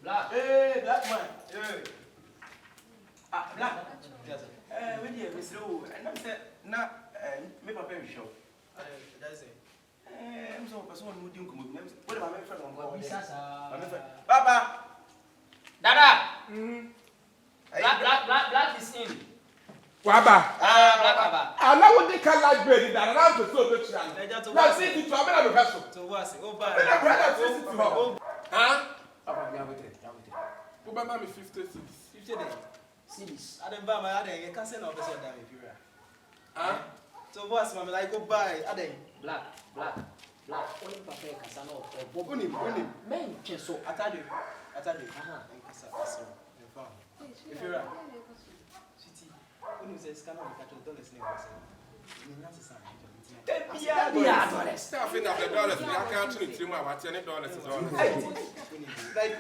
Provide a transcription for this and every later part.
Black. Hey, black man. Hey. Black. Yes. When you Miss Low, and I'm saying, now, me papa very show. That's it. I'm so person who do come. What about my friend on God? Papa. Dada. Black is in. Waba. Black Baba. I know what they call like bread that around the soul bitch. Now see it to a better vessel. To was it. Oh, bye. Huh? Papa, you have it. Who buy me 50 cities? I don't buy my other. You can't send off the same if you are. Huh? So what's my like go buy? Black. Only papa Casano or Only. men can so. I tell you. If you're right. City. When you say scan on the $100 name, $10 Staff in the dollars. We are counting $3 more. What's $10 is all. Like,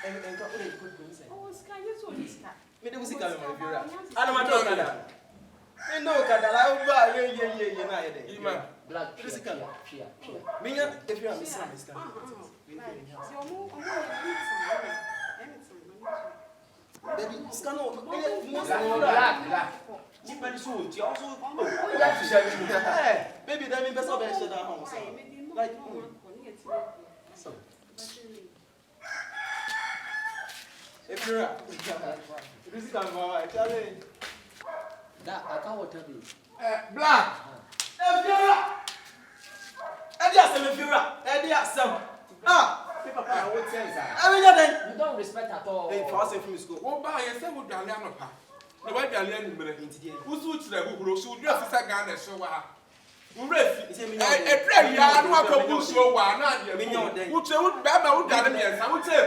and got all the good things. Oh, scan, you saw this cat. Me, there was a car if you're right. I don't want to know that. I know that I will buy you. Black. Me, if you are missing this car. Baby, scan on. Black. You better shoot. You also. Baby, that means better better than home. Like. If you're right, this is come on. I tell you. That I can't tell you. Black. If you're right, if you're right, Papa, I would say that. You don't respect at all. Hey, for us from school. What buy a several Dalian pa? The way Dalian who's which level who dress a gun and so what? A train yard, what a bush so one, not your minion, which I would Bama would gather me, I would say,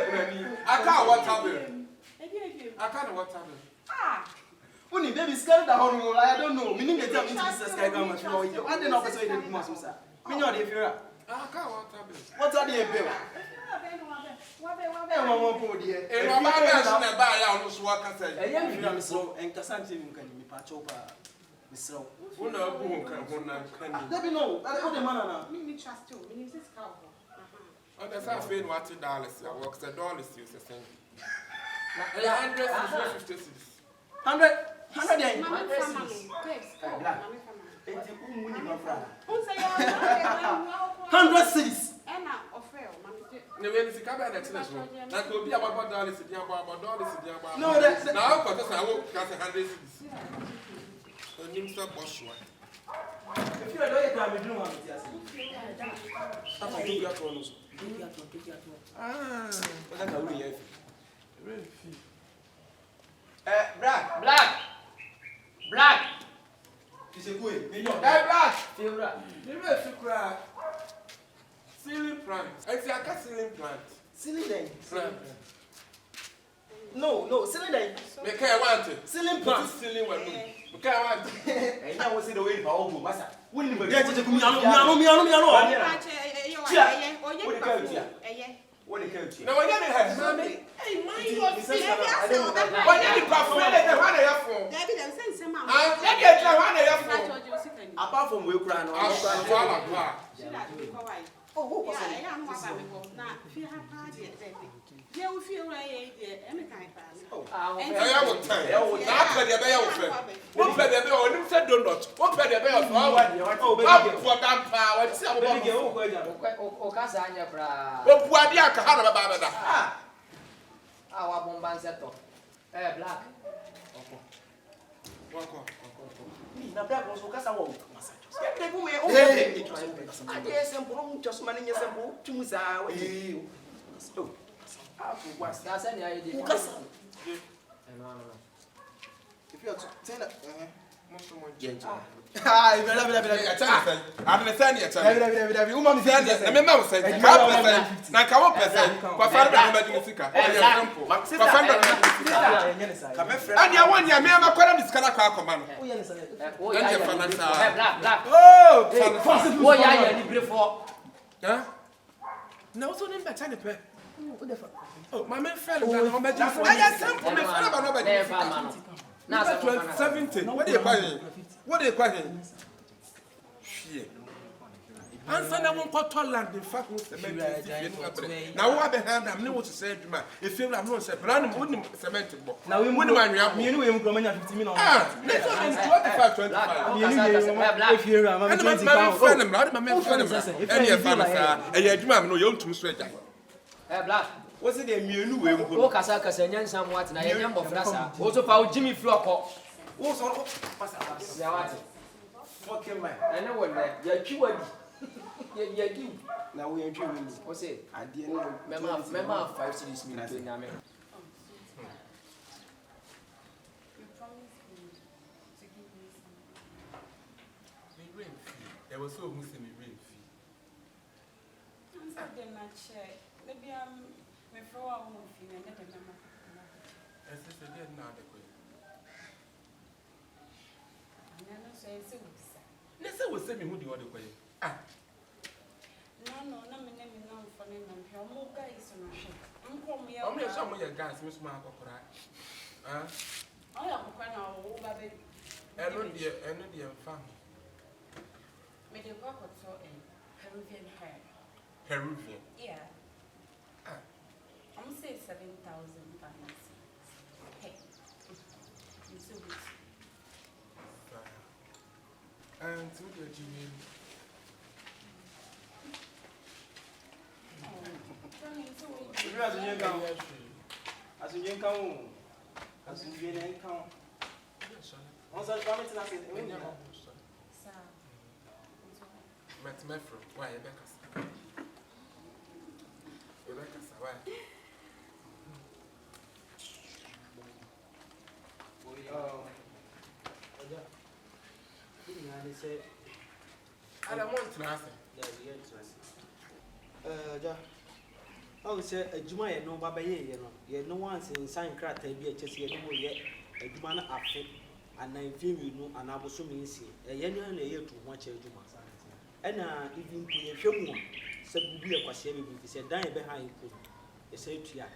I can't what happened. I can't what happened. When you baby scared the whole I don't know. Meaning they tell me to sky come much more. I didn't know persuade the Masusa. Minion, if you're up. I can't what happened. What's that the bill? And one more dear. And my man has a buy out of what I say. A young man so and Cassandra can be patch over. Miss Row. Who know who can let me know. I don't the man. Me trust you. Me use this cow. Oh, that's how $20 works $1 to use the same. 100 cities. No, when it's a cabin at that will be about $1 No, that's now I will cast 100 cities. So, you stop wash one. If you are doing it, I will do one. Black. It's a good. Black. Feel right. Ceiling plant. It's a ceiling plant. Ceiling plant. No, ceiling day. Make I want it. Ceiling plant. Ceiling one. Make I want it. And I was in the way for all Massa. When you What what the coach? No, I didn't have money. Hey, my Why did you perform it? What are you for? Apart from we cry, Black. na black was because I won't. I guess I'm just manning yourself to Musa. So, what's that? If you're saying that, I understand it. Woman, remember, say, oh, my man fell down. Now 70. What do you call him? What do you call him? Answer na won ko land in fact no cement na wo abehand am ne wo to say adwuma e feel am no say brand mo nim cement bo na we nim anwea me no we mu kroma nya 50 million let's say 25 me no if you am 20 pounds friend am na me friend am any fan sa e adwuma am no you ntum so agya Black. what's the me no we mu Wo kasa kasa nyansa mo ati na ye nyambo frasa. Wo so fa wo Jimmy floor ko. wo so pasa Ya wati. okay man Ene wo na ya twiwadi. Ya di. na we entry we Wo say ade no mema 5 cities me to nyame. there was so much me rain fee I did not check. Maybe my floor won't feel and let them. as if they did not the way I never say so. let's say we say me who the other way No, me name no for them. I'm more guys on a ship. I'm coming here. I'm not sure my gas miss my copra I am quite over baby. and the family May the work with so in Peruvian hair. Peruvian Yeah. I'm say 7,000 pounds. Hey. You so good. and to the Jimmy you as you go as you come as you come on sa family na say we nyama Sir. met me from why Rebecca why I don't want to ask I would say a Juma no Baba ye no once in sign crack be a chess yet a Jumana after and I feel you know and I was so means a year and a year to watch a Juma. And even to a few more said be a question if he said dying behind a say to yak.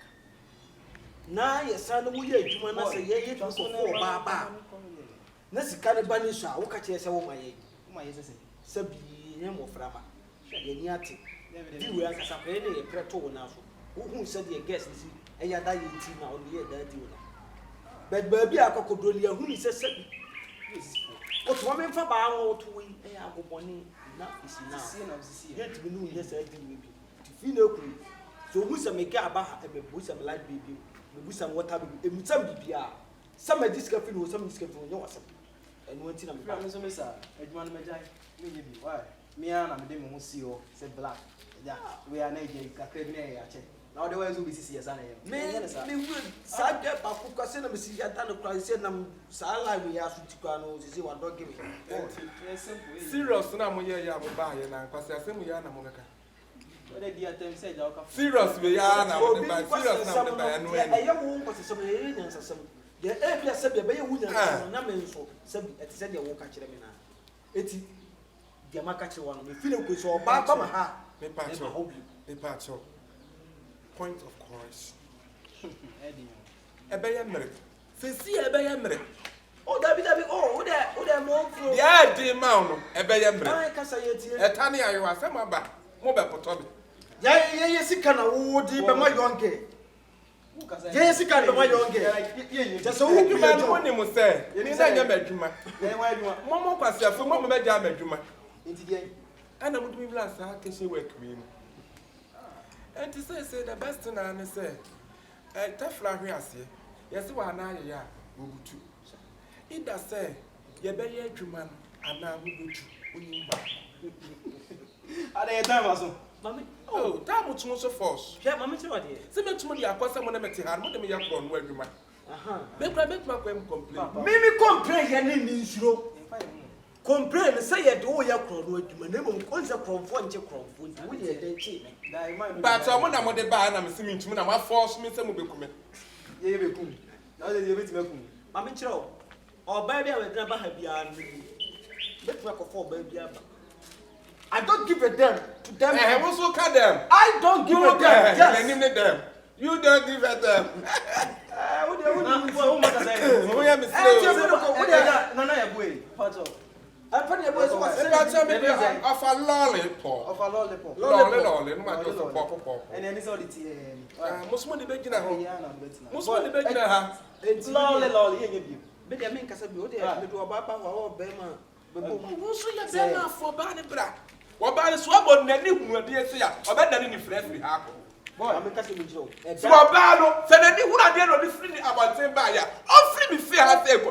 Now your son will ye Jumana say ye to so Baba. Nasi Canabanisha, what catch us over my Sabi name of Rama. Yeniati. You were as a penny a preto now. Who said your guest is a yada tea now on the air that you know. But baby, I could do who says, what woman for bow to win a bonny. Enough is enough. Yet we knew yes, I did maybe. If you know, so who's a make about a bosom light baby, the bosom what have you, some BPR. Some are discovered or some discovered from yours. And one thing I'm promising, Mr. Edmund Majai, maybe why? Me and I'm the demo CEO, said Black. Yeah, we are naked, now the way we see as I am. Me would side up a cook, see a ton of Christ, and I'm Sala, we asked to go to see what dog give me. serious na mo ye ya mo ba ye na kwase asem ya na mo beka What did the attempt say? serious we ya na mo ba serious na mo ba no I am one was some aliens or some. The area said, "Be a woman, and I'm so said the walk at Remina. It's the Makachi one. We feel we saw Baba. me patcho point of course e be ye mere se si e be ye mere Oh, David, oh, there more from ya di ma no e be ye mere I can say it. e tane ayo asem aba mo be poto be Yes, he can award the my young gay. Yes, he can be my young gay. Just so who man woni mo say ni na nya madwuma mo mo kwase afo mo me ja madwuma Into the ana mo dumi blast ha kese work me no and to say the best thing I say tafla hwe ase yes wa na aye ya obutu ida say ye be ye adwuma no ana obutu onimba Ada ya time aso. Mommy, oh time to so force yeah, Mammy, what dear? se metumo dia akwasa mo na meti ha mo de me ya kro no adwuma make ma kwem complain Mimi complain here in Insuro. Complain, say it, oh, you're crawling to my name of Consa from Fonche Crawford, with your dead cheap. but I want mo de ba na me simi ntumi na wa force me se mo be kume Ye be kum. Now they be to kum. Mammy Cho, or baby, I will never have beyond me. Let's work for baby. I don't give a damn to them. I also cut them. I don't give a damn. Yes. Them. You don't give a damn. What do you say? We are Nana Yeboah. Part of. I'm funny about what of a lollipop. Of a lollipop. Lolly, no matter what. And then it's all the tea. Most money baking at home. Yeah, no, but Most money baking at home. it's lolly, you. But I mean, because I'm good at the Obama or Bema. Who's your for Barney Bra? What about the swab on the new dear say, or better than if Leslie happen? Boy, I'm a customer. So Bano said that you would have done this thing about same buyer. Oh, free me fair, I think.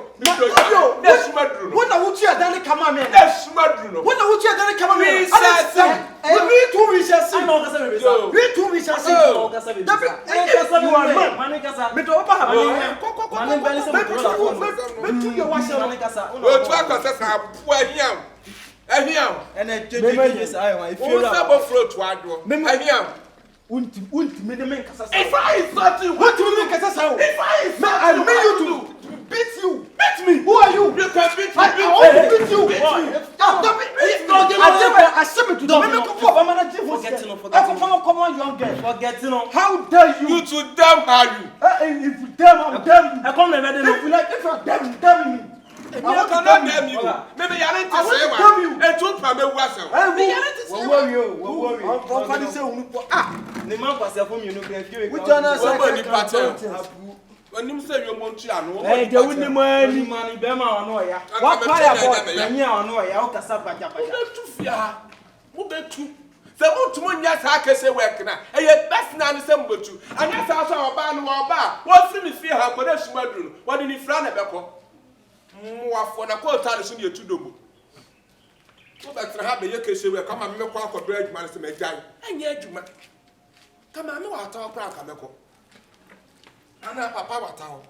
That's Madruno. What are you done? Come on, man. That's Madruno. What are you done? Come on, man. We too, we shall see. We too, we shall see. If I insult you, What do you mean, Cassandra? if I insult I you, mean you to beat you. beat me. Who are you? You can beat me. I want to beat you. Beat me. I said to how dare you? You to damn how you. If you damn, I'm damn you. If you like, if you're damn me. I cannot damn you. Maybe you are not to say one. And two from a washer. Which one is Somebody pattern. When you say you want to, I know. Hey, there wouldn't be money, Bema, or no, ya. What fire boy? Yeah, no, ya, Who bet you? The moon to moon, yes, I can say work now. And yet, that's not the same but you. And yes, I saw a ban or bar. What's in the fear? How could I smell you? What did you frown at Becco? More for the court, I listen you to do. Go back to have a case where come and milk for bread, man, to make die. And yet, you come on, no, I'll talk about Cameco. And papa, what town?